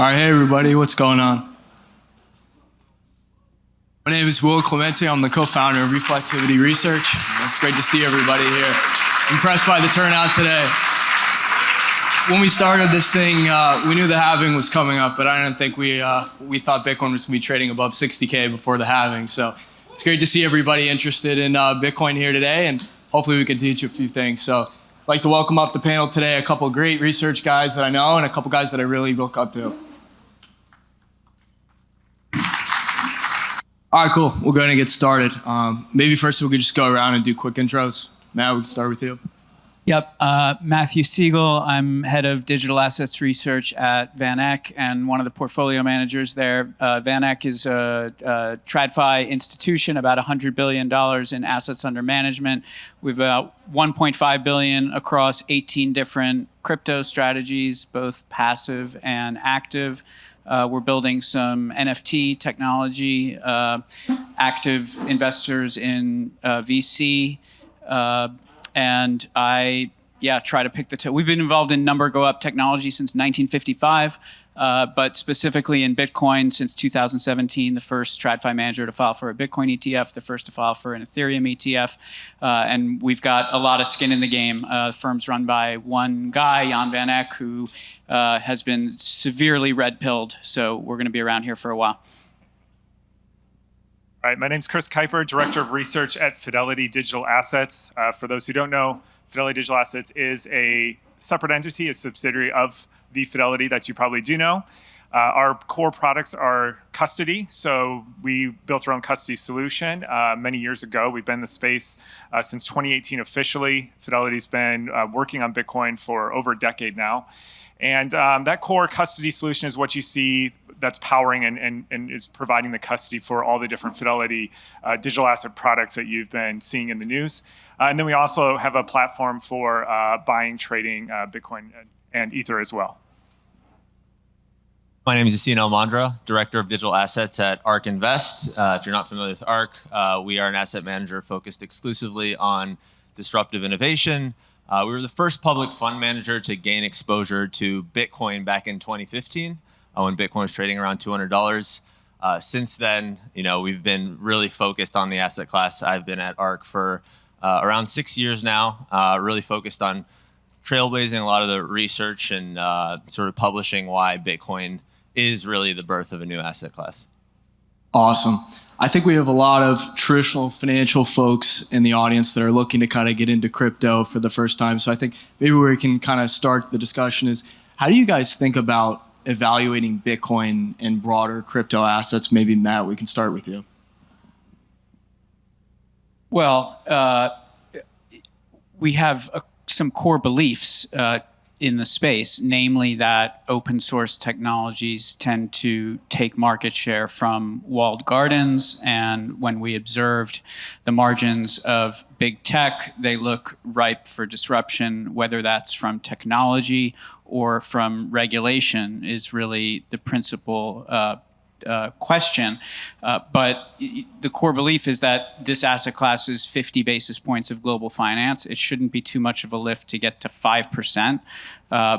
All right, hey everybody, what's going on? My name is Clemente. I'm the co-founder of Reflexivity Research. It's great to see everybody here. Impressed by the turnout today. When we started this thing, we knew the halving was coming up, but I didn't think we thought Bitcoin was going to be trading above 60K before the halving. So it's great to see everybody interested in Bitcoin here today, and hopefully we can teach you a few things. So I'd like to welcome up the panel today a couple of great research guys that I know and a couple guys that I really look up to. All right, cool. We'll go ahead and get started. Maybe first we could just go around and do quick intros. Matt, we can start with you. Yep. Matthew Siegel. I'm head of digital assets research at VanEck and one of the portfolio managers there. VanEck is a TradFi institution, about $100 billion in assets under management. We've about $1.5 billion across 18 different crypto strategies, both passive and active. We're building some NFT technology, active investors in VC, and I try to pick the we've been involved in number go up technology since 1955, but specifically in Bitcoin since 2017, the first TradFi manager to file for a Bitcoin ETF, the first to file for an Ethereum ETF, and we've got a lot of skin in the game. The firm's run by one guy, Jan VanEck, who has been severely red-pilled, so we're going to be around here for a while. All right, my name's Kuiper, Director of Research at Fidelity Digital Assets. For those who don't know, Fidelity Digital Assets is a separate entity, a subsidiary of the Fidelity that you probably do know. Our core products are custody, so we built our own custody solution many years ago. We've been in the space since 2018 officially. Fidelity's been working on Bitcoin for over a decade now. And that core custody solution is what you see that's powering and is providing the custody for all the different Fidelity digital asset products that you've been seeing in the news. And then we also have a platform for buying, trading Bitcoin and Ether as well. My name is Yassine Elmandjra, Director of Digital Assets at Ark Invest. If you're not familiar with Ark, we are an asset manager focused exclusively on disruptive innovation. We were the first public fund manager to gain exposure to Bitcoin back in 2015 when Bitcoin was trading around $200. Since then, we've been really focused on the asset class. I've been at Ark for around 6 years now, really focused on trailblazing a lot of the research and sort of publishing why Bitcoin is really the birth of a new asset class. Awesome. I think we have a lot of traditional financial folks in the audience that are looking to kind of get into crypto for the first time. So I think maybe where we can kind of start the discussion is, how do you guys think about evaluating Bitcoin and broader crypto assets? Maybe Matt, we can start with you. Well, we have some core beliefs in the space, namely that open source technologies tend to take market share from walled gardens. And when we observed the margins of big tech, they look ripe for disruption, whether that's from technology or from regulation is really the principal question. But the core belief is that this asset class is 50 basis points of global finance. It shouldn't be too much of a lift to get to 5%.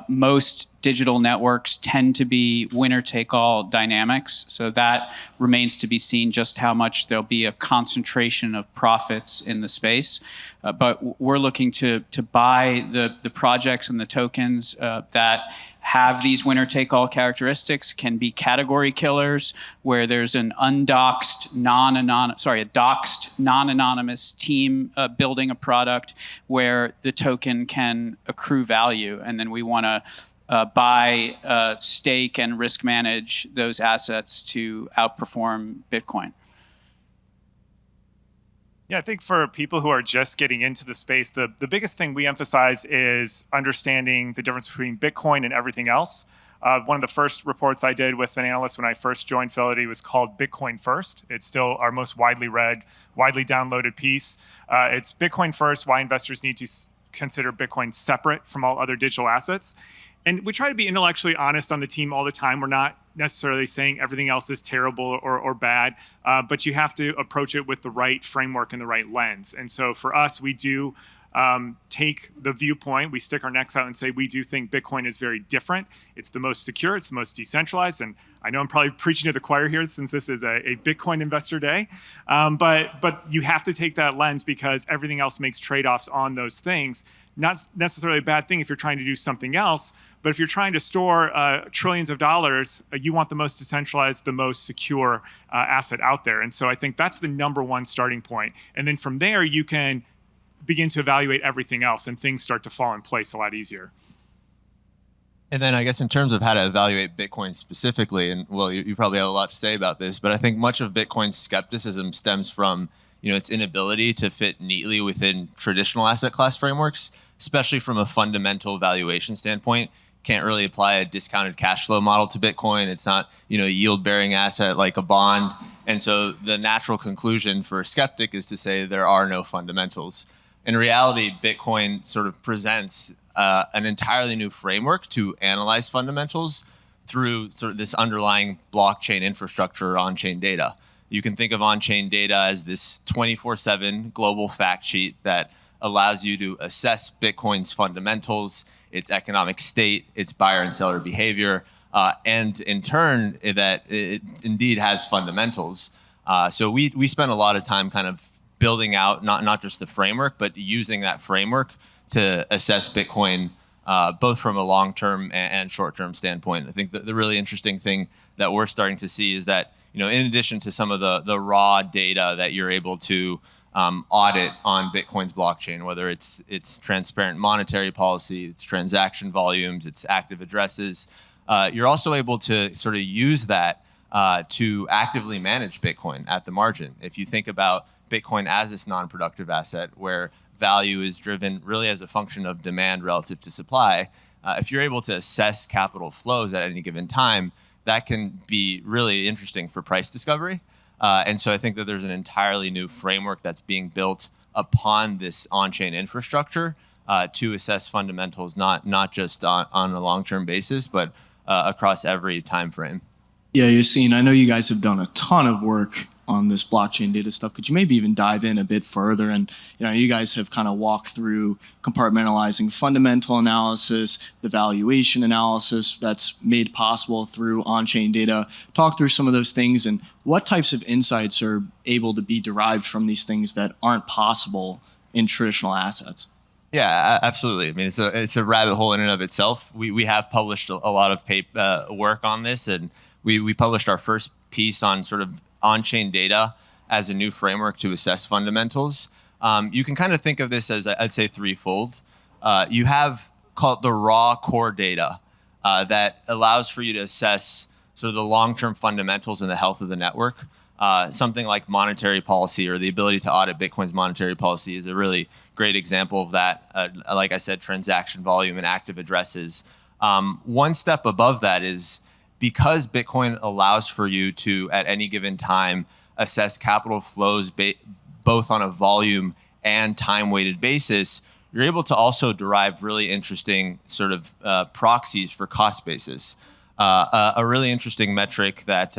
Most digital networks tend to be winner-take-all dynamics, so that remains to be seen just how much there'll be a concentration of profits in the space. But we're looking to buy the projects and the tokens that have these winner-take-all characteristics, can be category killers, where there's an doxed, non-anonymous team building a product where the token can accrue value, and then we want to buy, stake, and risk manage those assets to outperform Bitcoin. Yeah, I think for people who are just getting into the space, the biggest thing we emphasize is understanding the difference between Bitcoin and everything else. One of the first reports I did with an analyst when I first joined Fidelity was called Bitcoin First. It's still our most widely read, widely downloaded piece. It's Bitcoin First, why investors need to consider Bitcoin separate from all other digital assets. And we try to be intellectually honest on the team all the time. We're not necessarily saying everything else is terrible or bad, but you have to approach it with the right framework and the right lens. And so for us, we do take the viewpoint, we stick our necks out and say we do think Bitcoin is very different. It's the most secure, it's the most decentralized, and I know I'm probably preaching to the choir here since this is a Bitcoin investor day, but you have to take that lens because everything else makes trade-offs on those things. Not necessarily a bad thing if you're trying to do something else, but if you're trying to store trillions of dollars, you want the most decentralized, the most secure asset out there. And so I think that's the number one starting point. And then from there, you can begin to evaluate everything else and things start to fall in place a lot easier. And then I guess in terms of how to evaluate Bitcoin specifically, and well, you probably have a lot to say about this, but I think much of Bitcoin's skepticism stems from its inability to fit neatly within traditional asset class frameworks, especially from a fundamental valuation standpoint. Can't really apply a discounted cash flow model to Bitcoin. It's not a yield-bearing asset like a bond. And so the natural conclusion for a skeptic is to say there are no fundamentals. In reality, Bitcoin sort of presents an entirely new framework to analyze fundamentals through sort of this underlying blockchain infrastructure or on-chain data. You can think of on-chain data as this 24/7 global fact sheet that allows you to assess Bitcoin's fundamentals, its economic state, its buyer and seller behavior, and in turn, that it indeed has fundamentals. So we spent a lot of time kind of building out not just the framework, but using that framework to assess Bitcoin, both from a long-term and short-term standpoint. I think the really interesting thing that we're starting to see is that in addition to some of the raw data that you're able to audit on Bitcoin's blockchain, whether it's transparent monetary policy, its transaction volumes, its active addresses, you're also able to sort of use that to actively manage Bitcoin at the margin. If you think about Bitcoin as this non-productive asset where value is driven really as a function of demand relative to supply, if you're able to assess capital flows at any given time, that can be really interesting for price discovery. And so I think that there's an entirely new framework that's being built upon this on-chain infrastructure to assess fundamentals, not just on a long-term basis, but across every time frame. Yeah, Yassine, I know you guys have done a ton of work on this blockchain data stuff. Could you maybe even dive in a bit further? And you guys have kind of walked through compartmentalizing fundamental analysis, the valuation analysis that's made possible through on-chain data. Talk through some of those things and what types of insights are able to be derived from these things that aren't possible in traditional assets. Yeah, absolutely. I mean, it's a rabbit hole in and of itself. We have published a lot of work on this, and we published our first piece on sort of on-chain data as a new framework to assess fundamentals. You can kind of think of this as, I'd say, threefold. You have called the raw core data that allows for you to assess sort of the long-term fundamentals and the health of the network. Something like monetary policy or the ability to audit Bitcoin's monetary policy is a really great example of that. Like I said, transaction volume and active addresses. One step above that is because Bitcoin allows for you to, at any given time, assess capital flows both on a volume and time-weighted basis, you're able to also derive really interesting sort of proxies for cost basis. A really interesting metric that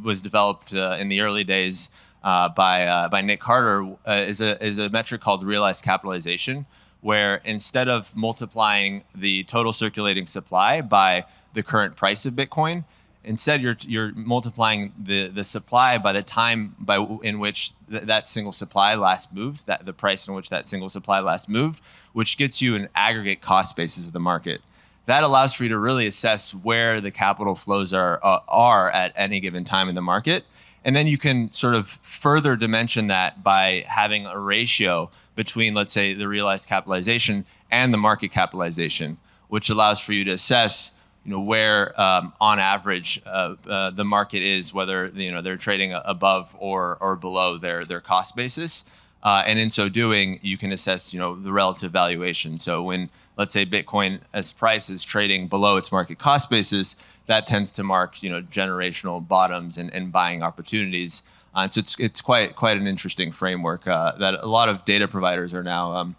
was developed in the early days by Nick Carter is a metric called realized capitalization, where instead of multiplying the total circulating supply by the current price of Bitcoin, instead you're multiplying the supply by the time in which that single supply last moved, that the price in which that single supply last moved, which gets you an aggregate cost basis of the market. That allows for you to really assess where the capital flows are at any given time in the market. And then you can sort of further dimension that by having a ratio between, let's say, the realized capitalization and the market capitalization, which allows for you to assess where on average the market is, whether they're trading above or below their cost basis. And in so doing, you can assess the relative valuation. So when, let's say, Bitcoin as price is trading below its market cost basis, that tends to mark generational bottoms and buying opportunities. And so it's quite an interesting framework that a lot of data providers are now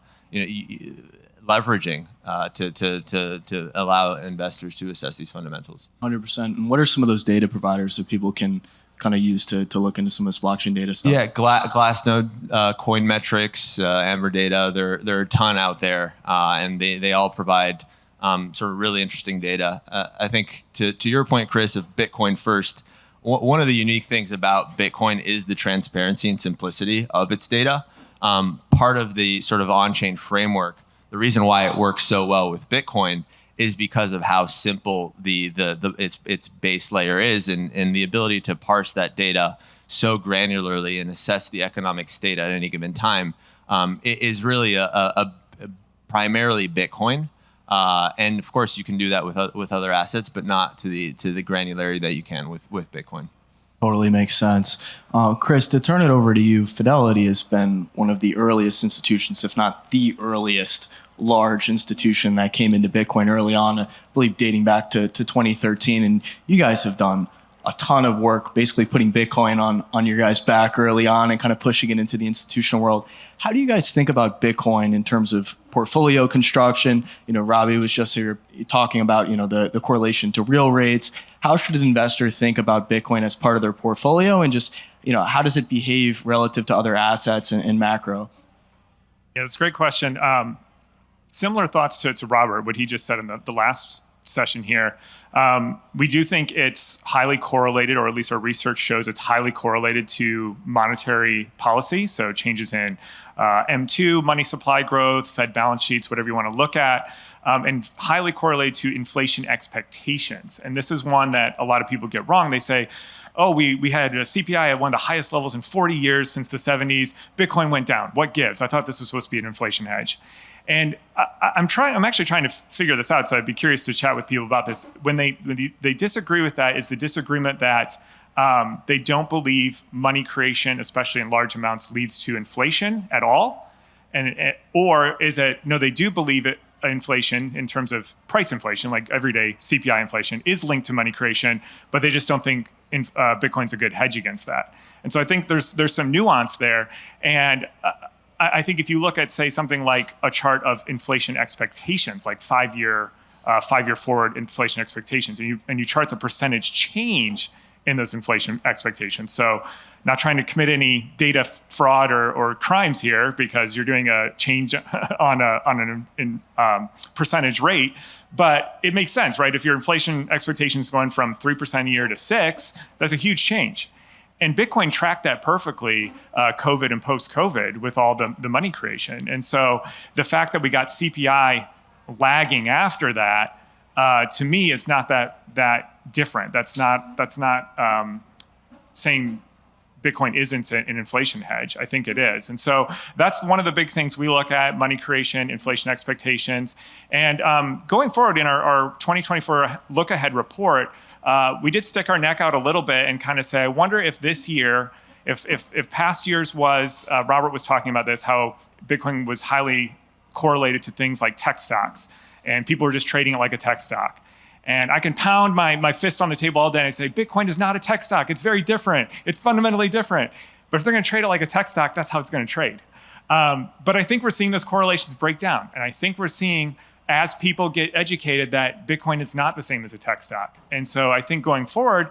leveraging to allow investors to assess these fundamentals. 100%. And what are some of those data providers that people can kind of use to look into some of this blockchain data stuff? Yeah, Glassnode, Coin Metrics, Amber Data. There are a ton out there, and they all provide sort of really interesting data. I think to your point, Chris, of Bitcoin first, one of the unique things about Bitcoin is the transparency and simplicity of its data. Part of the sort of on-chain framework, the reason why it works so well with Bitcoin is because of how simple its base layer is, and the ability to parse that data so granularly and assess the economic state at any given time is really a primarily Bitcoin. And of course, you can do that with other assets, but not to the granularity that you can with Bitcoin. Totally makes sense. Chris, to turn it over to you, Fidelity has been one of the earliest institutions, if not the earliest large institution that came into Bitcoin early on, I believe dating back to 2013. And you guys have done a ton of work, basically putting Bitcoin on your guys' back early on and kind of pushing it into the institutional world. How do you guys think about Bitcoin in terms of portfolio construction? Robbie was just here talking about, the correlation to real rates. How should an investor think about Bitcoin as part of their portfolio, and just, how does it behave relative to other assets and macro? Yeah, that's a great question. Similar thoughts to Robert, what he just said in the last session here. We do think it's highly correlated, or at least our research shows it's highly correlated to monetary policy. So changes in M2, money supply growth, Fed balance sheets, whatever you want to look at, and highly correlated to inflation expectations. And this is one that a lot of people get wrong. They say, oh, we had a CPI at one of the highest levels in 40 years since the 70s. Bitcoin went down. What gives? I thought this was supposed to be an inflation hedge. And I'm actually trying to figure this out, so I'd be curious to chat with people about this. When they disagree with that, is the disagreement that they don't believe money creation, especially in large amounts, leads to inflation at all? Or is it, no, they do believe it, inflation in terms of price inflation, like everyday CPI inflation, is linked to money creation, but they just don't think Bitcoin's a good hedge against that. And so I think there's some nuance there. And I think if you look at, say, something like a chart of inflation expectations, like five-year forward inflation expectations, and you chart the percentage change in those inflation expectations. So not trying to commit any data fraud or crimes here, because you're doing a change on an percentage rate, but it makes sense, right? If your inflation expectation is going from 3% a year to 6%, that's a huge change. And Bitcoin tracked that perfectly, COVID and post-COVID, with all the money creation. And so the fact that we got CPI lagging after that, to me, is not that different. That's not saying Bitcoin isn't an inflation hedge. I think it is. And so that's one of the big things we look at: money creation, inflation expectations. And going forward in our 2024 look ahead report, we did stick our neck out a little bit and kind of say, I wonder if this year, if past years was, Robert was talking about this, how Bitcoin was highly correlated to things like tech stocks, and people were just trading it like a tech stock. And I can pound my fist on the table all day and say, Bitcoin is not a tech stock. It's very different. It's fundamentally different. But if they're going to trade it like a tech stock, that's how it's going to trade. But I think we're seeing those correlations break down. And I think we're seeing, as people get educated, that Bitcoin is not the same as a tech stock. And so I think going forward,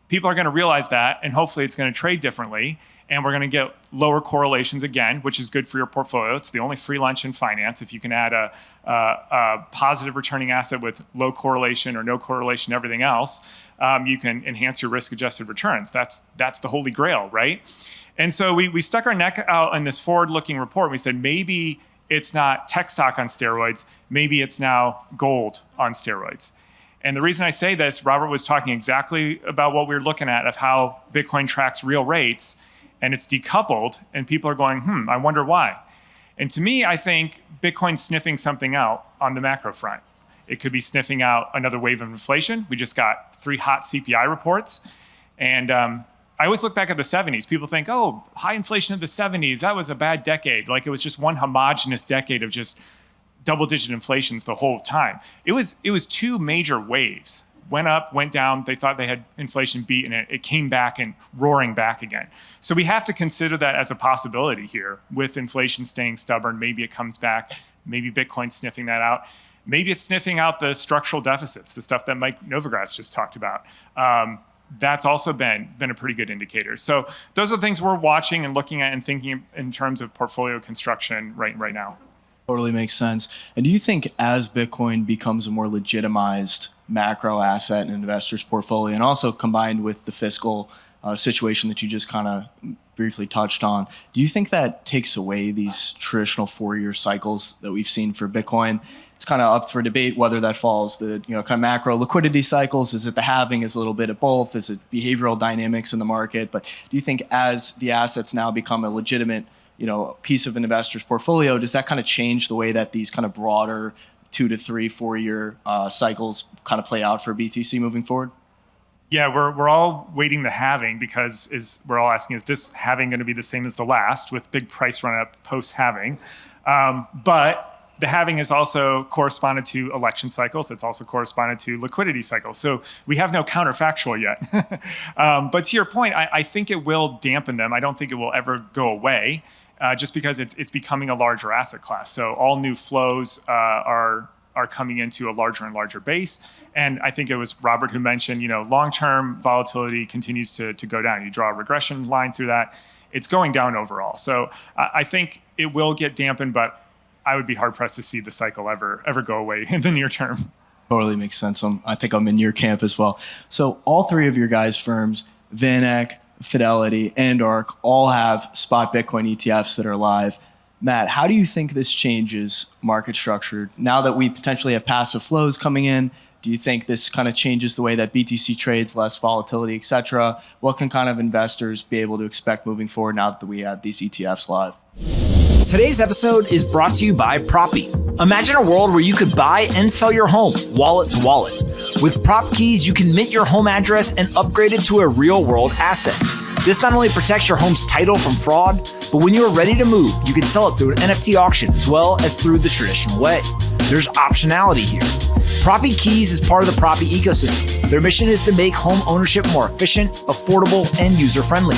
people are going to realize that, and hopefully it's going to trade differently. And we're going to get lower correlations again, which is good for your portfolio. It's the only free lunch in finance. If you can add a positive returning asset with low correlation or no correlation to everything else, you can enhance your risk-adjusted returns. That's the holy grail, right? And so we stuck our neck out in this forward-looking report. We said, maybe it's not tech stock on steroids. Maybe it's now gold on steroids. And the reason I say this, Robert was talking exactly about what we were looking at, of how Bitcoin tracks real rates, and it's decoupled, and people are going, I wonder why. And to me, I think Bitcoin's sniffing something out on the macro front. It could be sniffing out another wave of inflation. We just got 3 hot CPI reports. And I always look back at the 70s. People think, oh, high inflation of the 70s, that was a bad decade. Like it was just one homogenous decade of just double-digit inflations the whole time. It was 2 major waves. Went up, went down. They thought they had inflation beat, and it came back and roaring back again. So we have to consider that as a possibility here. With inflation staying stubborn, maybe it comes back. Maybe Bitcoin's sniffing that out. Maybe it's sniffing out the structural deficits, the stuff that Mike Novogratz just talked about. that's also been a pretty good indicator. So those are things we're watching and looking at and thinking in terms of portfolio construction right now. Totally makes sense. And do you think as Bitcoin becomes a more legitimized macro asset in an investor's portfolio, and also combined with the fiscal situation that you just kind of briefly touched on, do you think that takes away these traditional 4-year cycles that we've seen for Bitcoin? It's kind of up for debate whether that falls the kind of macro liquidity cycles. Is it the halving? Is it a little bit of both? Is it behavioral dynamics in the market? But do you think as the assets now become a legitimate piece of an investor's portfolio, does that kind of change the way that these kind of broader 2 to 3, 4-year cycles kind of play out for BTC moving forward? Yeah, we're all waiting the halving because we're all asking, is this halving going to be the same as the last with big price run up post halving? But the halving is also corresponded to election cycles. It's also corresponded to liquidity cycles. So we have no counterfactual yet. But to your point, I think it will dampen them. I don't think it will ever go away. Just because it's becoming a larger asset class. So all new flows are coming into a larger and larger base. And I think it was Robert who mentioned, long-term volatility continues to go down. You draw a regression line through that. It's going down overall. So I think it will get dampened, but I would be hard-pressed to see the cycle ever go away in the near term. Totally makes sense. I think I'm in your camp as well. So all three of your guys' firms, VanEck, Fidelity, and Ark, all have spot Bitcoin ETFs that are live. Matt, how do you think this changes market structure now that we potentially have passive flows coming in? Do you think this kind of changes the way that BTC trades, less volatility, et cetera? What can kind of investors be able to expect moving forward now that we have these ETFs live? Today's episode is brought to you by Propy. Imagine a world where you could buy and sell your home wallet to wallet. With Prop Keys, you can mint your home address and upgrade it to a real-world asset. This not only protects your home's title from fraud, but when you are ready to move, you can sell it through an NFT auction as well as through the traditional way. There's optionality here. Propy Keys is part of the Propy ecosystem. Their mission is to make home ownership more efficient, affordable, and user-friendly.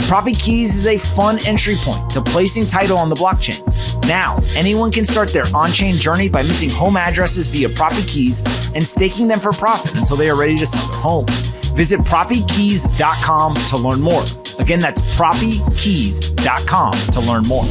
Propy Keys is a fun entry point to placing title on the blockchain. Now, anyone can start their on-chain journey by minting home addresses via Propy Keys and staking them for profit until they are ready to sell their home. Visit propykeys.com to learn more. Again, that's propykeys.com to learn more.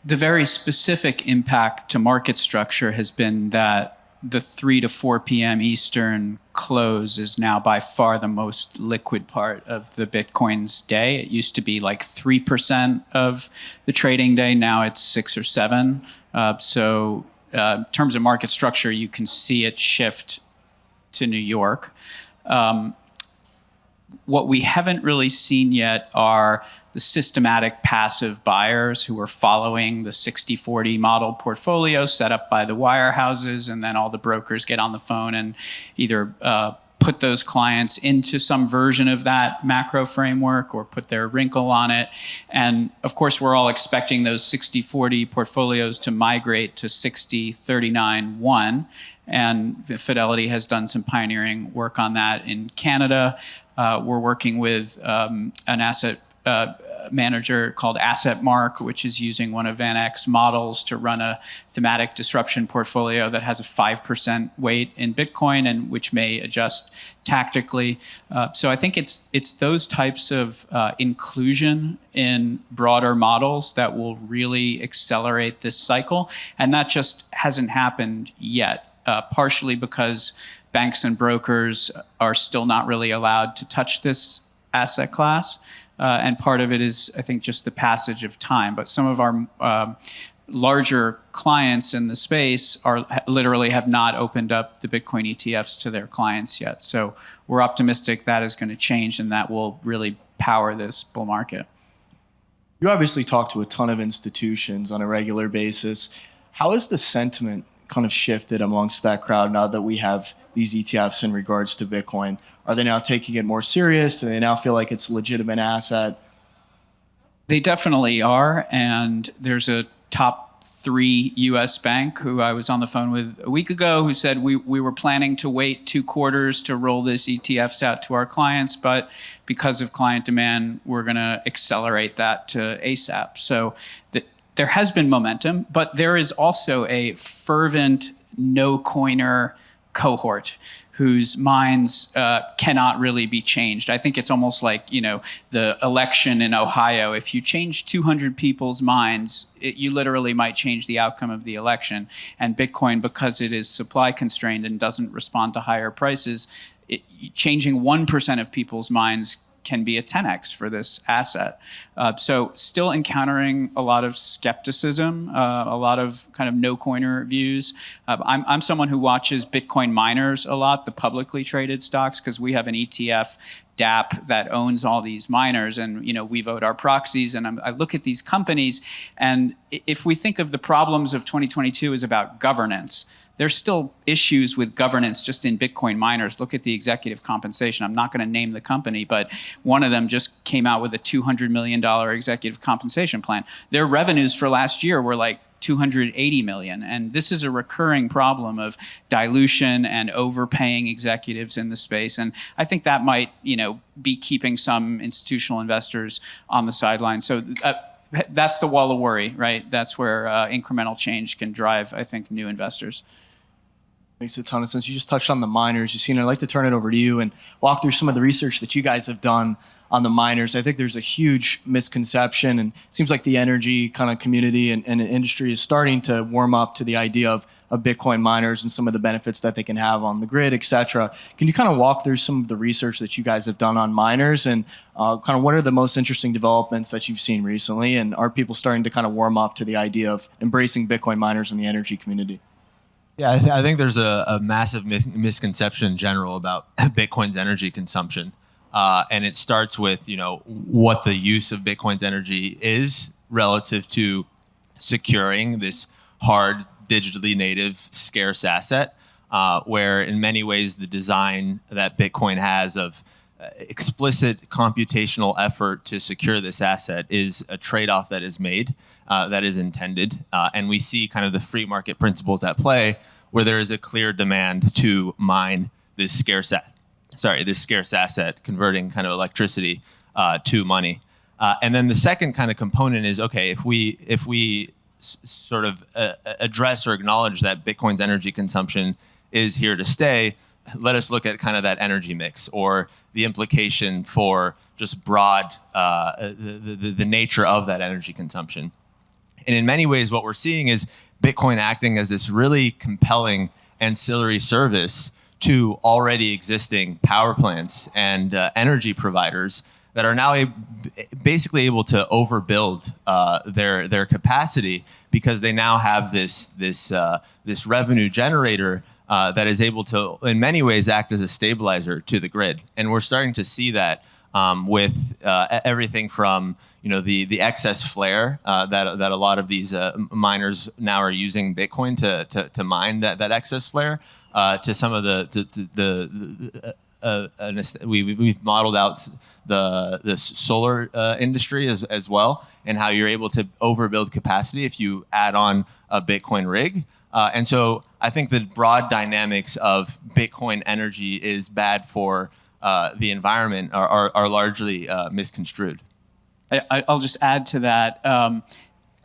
The very specific impact to market structure has been that the 3 to 4 p.m. Eastern close is now by far the most liquid part of the Bitcoin's day. It used to be like 3% of the trading day. Now it's 6 or 7. So in terms of market structure, you can see it shift to New York. What we haven't really seen yet are the systematic passive buyers who are following the 60-40 model portfolio set up by the wirehouses, and then all the brokers get on the phone and either put those clients into some version of that macro framework or put their wrinkle on it. And of course, we're all expecting those 60-40 portfolios to migrate to 60-39-1. And Fidelity has done some pioneering work on that in Canada. We're working with an asset manager called Asset Mark, which is using one of VanEck's models to run a thematic disruption portfolio that has a 5% weight in Bitcoin and which may adjust tactically. So I think it's those types of inclusion in broader models that will really accelerate this cycle. And that just hasn't happened yet, partially because banks and brokers are still not really allowed to touch this asset class. And part of it is, I think, just the passage of time. But some of our larger clients in the space literally have not opened up the Bitcoin ETFs to their clients yet. So we're optimistic that is going to change and that will really power this bull market. You obviously talk to a ton of institutions on a regular basis. How has the sentiment kind of shifted amongst that crowd now that we have these ETFs in regards to Bitcoin? Are they now taking it more serious? Do they now feel like it's a legitimate asset? They definitely are. And there's a top 3 US bank who I was on the phone with a week ago who said we were planning to wait 2 quarters to roll this ETFs out to our clients, but because of client demand, we're going to accelerate that to ASAP. So there has been momentum, but there is also a fervent no-coiner cohort whose minds cannot really be changed. I think it's almost like, the election in Ohio. If you change 200 people's minds, you literally might change the outcome of the election. And Bitcoin, because it is supply constrained and doesn't respond to higher prices, changing 1% of people's minds can be a 10x for this asset. So still encountering a lot of skepticism, a lot of kind of no-coiner views. I'm someone who watches Bitcoin miners a lot, the publicly traded stocks, because we have an ETF, DApp, that owns all these miners, and we vote our proxies, and I look at these companies, and if we think of the problems of 2022 as about governance, there's still issues with governance just in Bitcoin miners. Look at the executive compensation. I'm not going to name the company, but one of them just came out with a $200 million executive compensation plan. Their revenues for last year were like $280 million. And this is a recurring problem of dilution and overpaying executives in the space. And I think that might, be keeping some institutional investors on the sidelines. So that's the wall of worry, right? That's where incremental change can drive, I think, new investors. Makes a ton of sense. You just touched on the miners. Yassine, I'd like to turn it over to you and walk through some of the research that you guys have done on the miners. I think there's a huge misconception, and it seems like the energy kind of community and industry is starting to warm up to the idea of Bitcoin miners and some of the benefits that they can have on the grid, et cetera. Can you kind of walk through some of the research that you guys have done on miners, and kind of what are the most interesting developments that you've seen recently? And are people starting to kind of warm up to the idea of embracing Bitcoin miners in the energy community? Yeah, I think there's a massive misconception in general about Bitcoin's energy consumption. And it starts with, what the use of Bitcoin's energy is relative to securing this hard, digitally native, scarce asset, where in many ways the design that Bitcoin has of explicit computational effort to secure this asset is a trade-off that is made, that is intended. And we see kind of the free market principles at play where there is a clear demand to mine this scarce asset, converting kind of electricity to money. And then the second kind of component is, okay, if we sort of address or acknowledge that Bitcoin's energy consumption is here to stay, let us look at kind of that energy mix or the implication for just broad the nature of that energy consumption. And in many ways, what we're seeing is Bitcoin acting as this really compelling ancillary service to already existing power plants and energy providers that are now basically able to overbuild their capacity because they now have this revenue generator that is able to, in many ways, act as a stabilizer to the grid. And we're starting to see that with everything from the excess flare that a lot of these miners now are using Bitcoin to mine that excess flare to some of we've modeled out the solar industry as well, and how you're able to overbuild capacity if you add on a Bitcoin rig. And so I think the broad dynamics of Bitcoin energy is bad for the environment are largely misconstrued. I'll just add to that.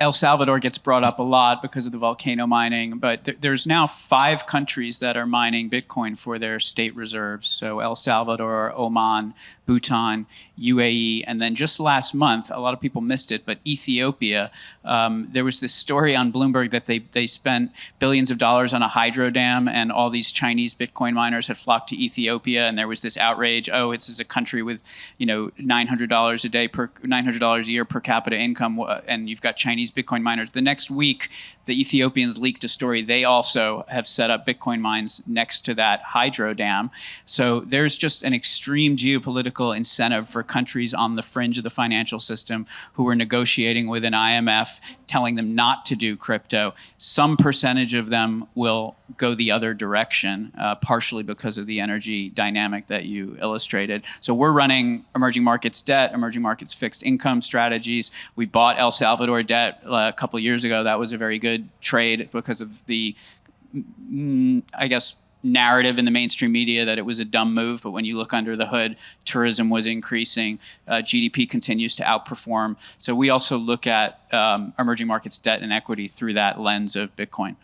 El Salvador gets brought up a lot because of the volcano mining, but there's now 5 countries that are mining Bitcoin for their state reserves. So El Salvador, Oman, Bhutan, UAE, and then just last month, a lot of people missed it, but Ethiopia, there was this story on Bloomberg that they spent billions of dollars on a hydro dam, and all these Chinese Bitcoin miners had flocked to Ethiopia, and there was this outrage. Oh, it's a country with $900 a year per capita income, and you've got Chinese Bitcoin miners. The next week, the Ethiopians leaked a story. They also have set up Bitcoin mines next to that hydro dam. So there's just an extreme geopolitical incentive for countries on the fringe of the financial system who are negotiating with an IMF, telling them not to do crypto. Some percentage of them will go the other direction, partially because of the energy dynamic that you illustrated. So we're running emerging markets debt, emerging markets fixed income strategies. We bought El Salvador debt a couple of years ago. That was a very good trade because of the, narrative in the mainstream media that it was a dumb move. But when you look under the hood, tourism was increasing. GDP continues to outperform. So we also look at emerging markets debt and equity through that lens of Bitcoin.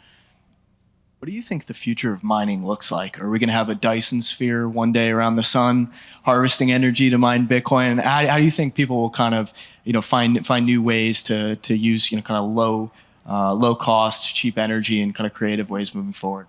What do you think the future of mining looks like? Are we going to have a Dyson sphere one day around the sun, harvesting energy to mine Bitcoin? How do you think people will kind of, find new ways to use, kind of low cost, cheap energy in kind of creative ways moving forward?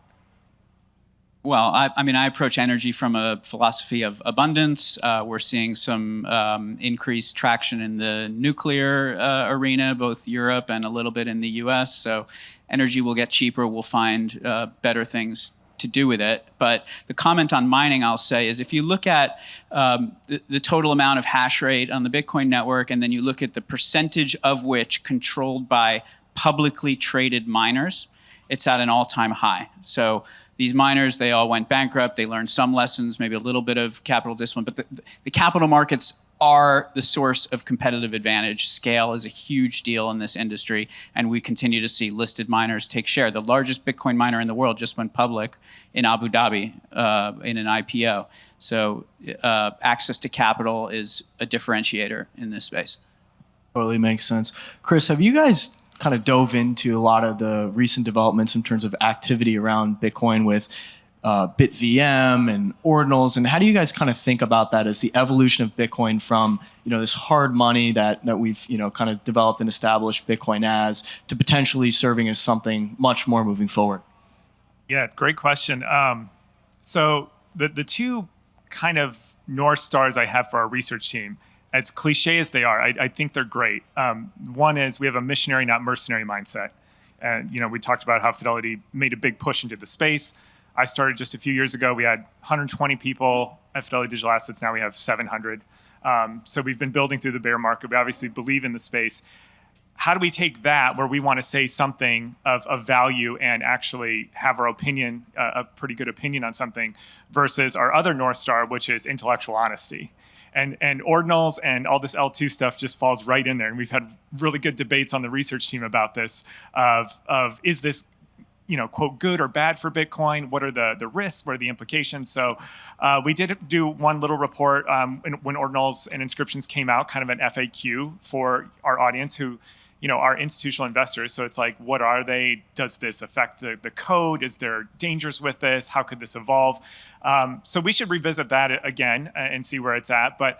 Well, I approach energy from a philosophy of abundance. We're seeing some increased traction in the nuclear arena, both Europe and a little bit in the US. So energy will get cheaper. We'll find better things to do with it. But the comment on mining, I'll say, is if you look at the total amount of hash rate on the Bitcoin network, and then you look at the percentage of which controlled by publicly traded miners, it's at an all-time high. So these miners, they all went bankrupt. They learned some lessons, maybe a little bit of capital discipline, but the capital markets are the source of competitive advantage. Scale is a huge deal in this industry, and we continue to see listed miners take share. The largest Bitcoin miner in the world just went public in Abu Dhabi in an IPO. So access to capital is a differentiator in this space. Totally makes sense. Chris, have you guys kind of dove into a lot of the recent developments in terms of activity around Bitcoin with BitVM and ordinals, and how do you guys kind of think about that as the evolution of Bitcoin from this hard money that we've kind of developed and established Bitcoin as, to potentially serving as something much more moving forward? Yeah, great question. So the two kind of North Stars I have for our research team, as cliche as they are, I think they're great. One is we have a missionary, not mercenary mindset. And we talked about how Fidelity made a big push into the space. I started just a few years ago. We had 120 people at Fidelity Digital Assets. Now we have 700. So we've been building through the bear market. We obviously believe in the space. How do we take that where we want to say something of value and actually have our opinion, a pretty good opinion on something, versus our other North Star, which is intellectual honesty? And ordinals and all this L2 stuff just falls right in there. And we've had really good debates on the research team about this of is this, quote, good or bad for Bitcoin? What are the risks? What are the implications? So we did do one little report when ordinals and inscriptions came out, kind of an FAQ for our audience who, are institutional investors. So it's like, what are they? Does this affect the code? Is there dangers with this? How could this evolve? So we should revisit that again and see where it's at. But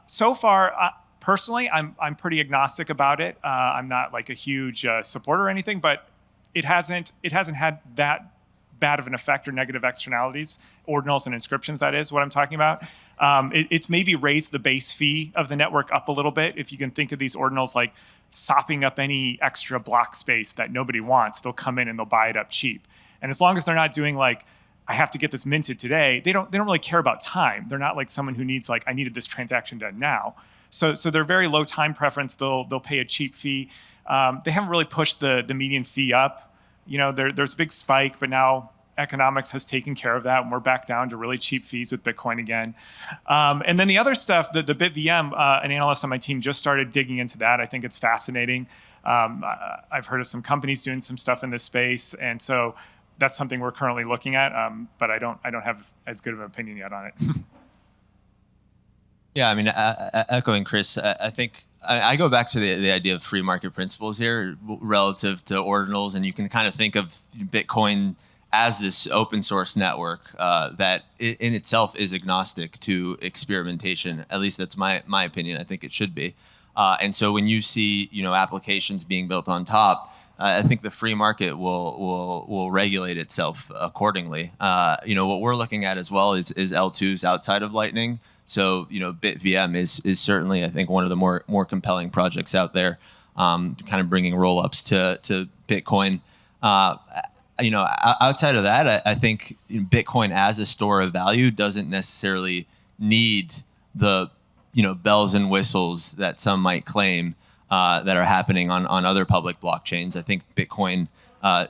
so far, personally, I'm pretty agnostic about it. I'm not like a huge supporter or anything, but it hasn't had that bad of an effect or negative externalities. Ordinals and inscriptions, that is what I'm talking about. It's maybe raised the base fee of the network up a little bit. If you can think of these ordinals like sopping up any extra block space that nobody wants, they'll come in and they'll buy it up cheap. And as long as they're not doing like, I have to get this minted today, they don't really care about time. They're not like someone who needs like, I needed this transaction done now. So they're very low time preference. They'll pay a cheap fee. They haven't really pushed the median fee up. There's a big spike, but now economics has taken care of that, and we're back down to really cheap fees with Bitcoin again. And then the other stuff, the BitVM, an analyst on my team just started digging into that. I think it's fascinating. I've heard of some companies doing some stuff in this space, and so that's something we're currently looking at. But I don't have as good of an opinion yet on it. Yeah, I mean, echoing Chris, I think I go back to the idea of free market principles here relative to ordinals, and you can kind of think of Bitcoin as this open source network that in itself is agnostic to experimentation. At least that's my opinion. I think it should be. And so when you see applications being built on top, I think the free market will regulate itself accordingly. What we're looking at as well is L2s outside of Lightning. So BitVM is certainly, I think, one of the more compelling projects out there, kind of bringing roll-ups to Bitcoin. Outside of that, I think Bitcoin as a store of value doesn't necessarily need the bells and whistles that some might claim that are happening on other public blockchains. I think Bitcoin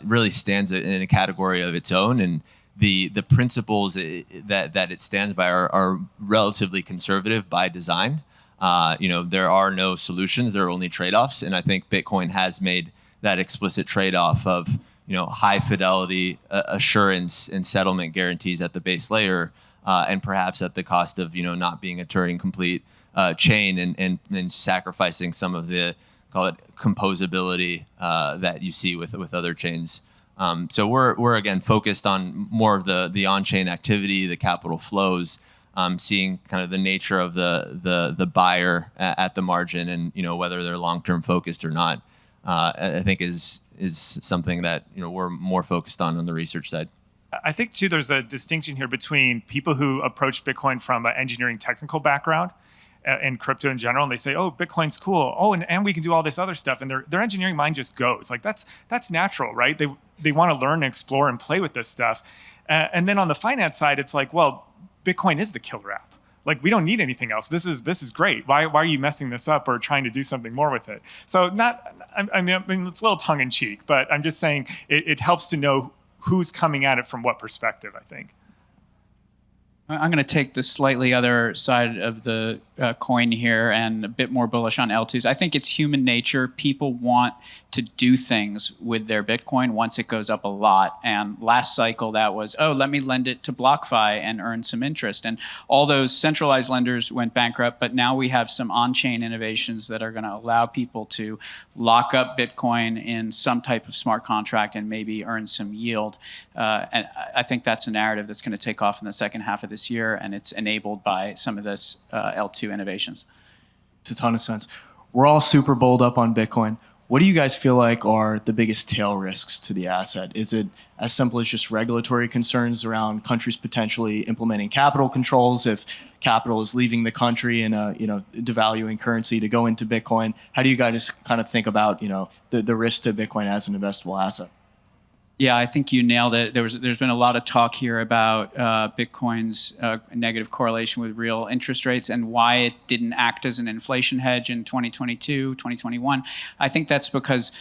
really stands in a category of its own, and the principles that it stands by are relatively conservative by design. There are no solutions; there are only trade-offs, and I think Bitcoin has made that explicit trade-off of high fidelity assurance and settlement guarantees at the base layer, and perhaps at the cost of not being a Turing complete chain and sacrificing some of the, call it, composability that you see with other chains. So we're again focused on more of the on-chain activity, the capital flows, seeing kind of the nature of the buyer at the margin, and whether they're long-term focused or not. I think is something that we're more focused on the research side. I think too there's a distinction here between people who approach Bitcoin from an engineering technical background and crypto in general, and they say, oh, Bitcoin's cool. Oh, and we can do all this other stuff. And their engineering mind just goes. Like that's natural, right? They want to learn and explore and play with this stuff. And then on the finance side, it's like, well, Bitcoin is the killer app. Like, we don't need anything else. This is great. Why are you messing this up or trying to do something more with it? So I mean, it's a little tongue in cheek, but I'm just saying it helps to know who's coming at it from what perspective, I think. I'm going to take the slightly other side of the coin here and a bit more bullish on L2s. I think it's human nature. People want to do things with their Bitcoin once it goes up a lot. And last cycle, that was, oh, let me lend it to BlockFi and earn some interest. And all those centralized lenders went bankrupt, but now we have some on-chain innovations that are going to allow people to lock up Bitcoin in some type of smart contract and maybe earn some yield. And I think that's a narrative that's going to take off in the second half of this year, and it's enabled by some of this L2 innovations. It's a ton of sense. We're all super bowled up on Bitcoin. What do you guys feel like are the biggest tail risks to the asset? Is it as simple as just regulatory concerns around countries potentially implementing capital controls if capital is leaving the country in a devaluing currency to go into Bitcoin? How do you guys kind of think about the risk to Bitcoin as an investable asset? Yeah, I think you nailed it. There's been a lot of talk here about Bitcoin's negative correlation with real interest rates and why it didn't act as an inflation hedge in 2022, 2021. I think that's because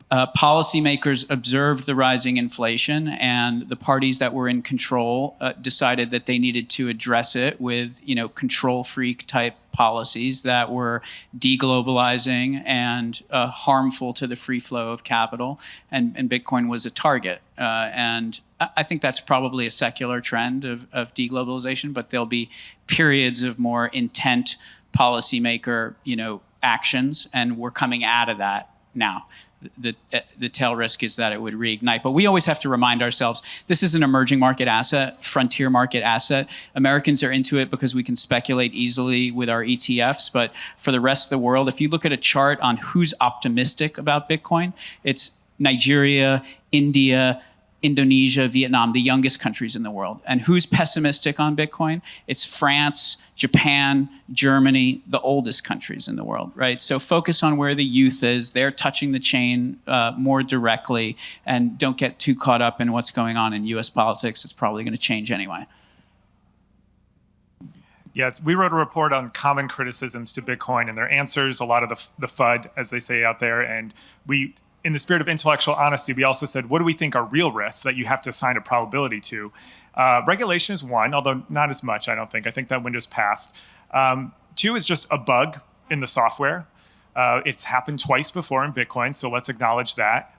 policymakers observed the rising inflation, and the parties that were in control decided that they needed to address it with, control freak type policies that were deglobalizing and harmful to the free flow of capital, and Bitcoin was a target. And I think that's probably a secular trend of deglobalization, but there'll be periods of more intent policymaker, actions, and we're coming out of that now. The tail risk is that it would reignite. But we always have to remind ourselves, this is an emerging market asset, frontier market asset. Americans are into it because we can speculate easily with our ETFs. But for the rest of the world, if you look at a chart on who's optimistic about Bitcoin, it's Nigeria, India, Indonesia, Vietnam, the youngest countries in the world. And who's pessimistic on Bitcoin? It's France, Japan, Germany, the oldest countries in the world, right? So focus on where the youth is. They're touching the chain more directly, and don't get too caught up in what's going on in US politics. It's probably going to change anyway. Yes, we wrote a report on common criticisms to Bitcoin and their answers, a lot of the FUD, as they say out there. And we, in the spirit of intellectual honesty, we also said, what do we think are real risks that you have to assign a probability to? Regulation is one, although not as much, I don't think. I think that window's passed. Two is just a bug in the software. It's happened twice before in Bitcoin, so let's acknowledge that.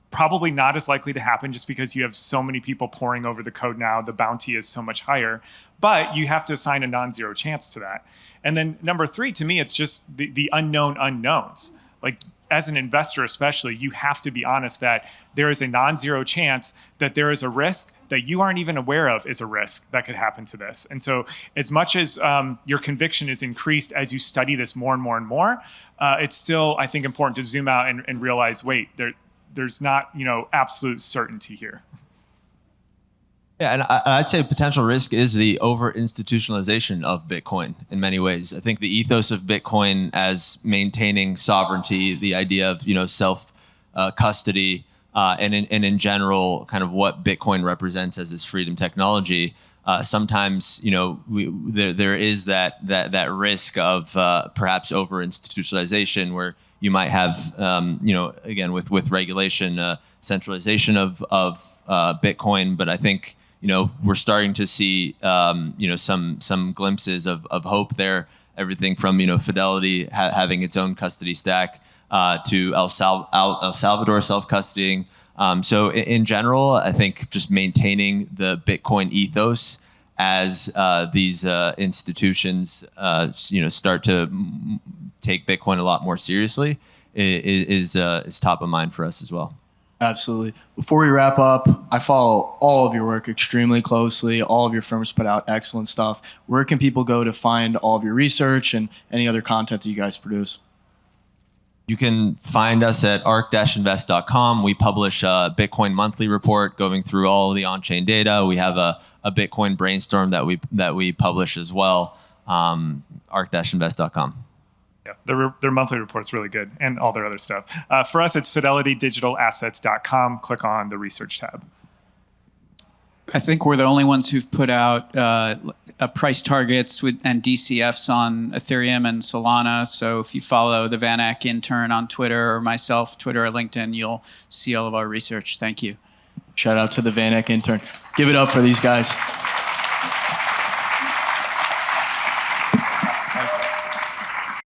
Probably not as likely to happen just because you have so many people poring over the code now. The bounty is so much higher. But you have to assign a non-zero chance to that. And then number three, to me, it's just the unknown unknowns. Like, as an investor especially, you have to be honest that there is a non-zero chance that there is a risk that you aren't even aware of is a risk that could happen to this. And so as much as your conviction is increased as you study this more and more and more, it's still, I think, important to zoom out and realize, wait, there's not absolute certainty here. Yeah, and I'd say potential risk is the over-institutionalization of Bitcoin in many ways. I think the ethos of Bitcoin as maintaining sovereignty, the idea of self-custody, and in general, kind of what Bitcoin represents as this freedom technology. Sometimes there is that risk of perhaps over-institutionalization where you might have again with regulation, centralization of Bitcoin, but I think. We're starting to see, some glimpses of hope there. Everything from, Fidelity having its own custody stack to El Salvador self-custodying. So in general, I think just maintaining the Bitcoin ethos as these institutions, start to take Bitcoin a lot more seriously is top of mind for us as well. Absolutely. Before we wrap up, I follow all of your work extremely closely. All of your firms put out excellent stuff. Where can people go to find all of your research and any other content that you guys produce? You can find us at ark-invest.com. We publish a Bitcoin monthly report going through all of the on-chain data. We have a Bitcoin brainstorm that we publish as well. Ark-invest.com. Yeah, their monthly report's really good, and all their other stuff. For us, it's fidelitydigitalassets.com. Click on the research tab. I think we're the only ones who've put out price targets and DCFs on Ethereum and Solana. So if you follow the VanEck intern on Twitter or myself, Twitter or LinkedIn, you'll see all of our research. Thank you. Shout out to the VanEck intern. Give it up for these guys.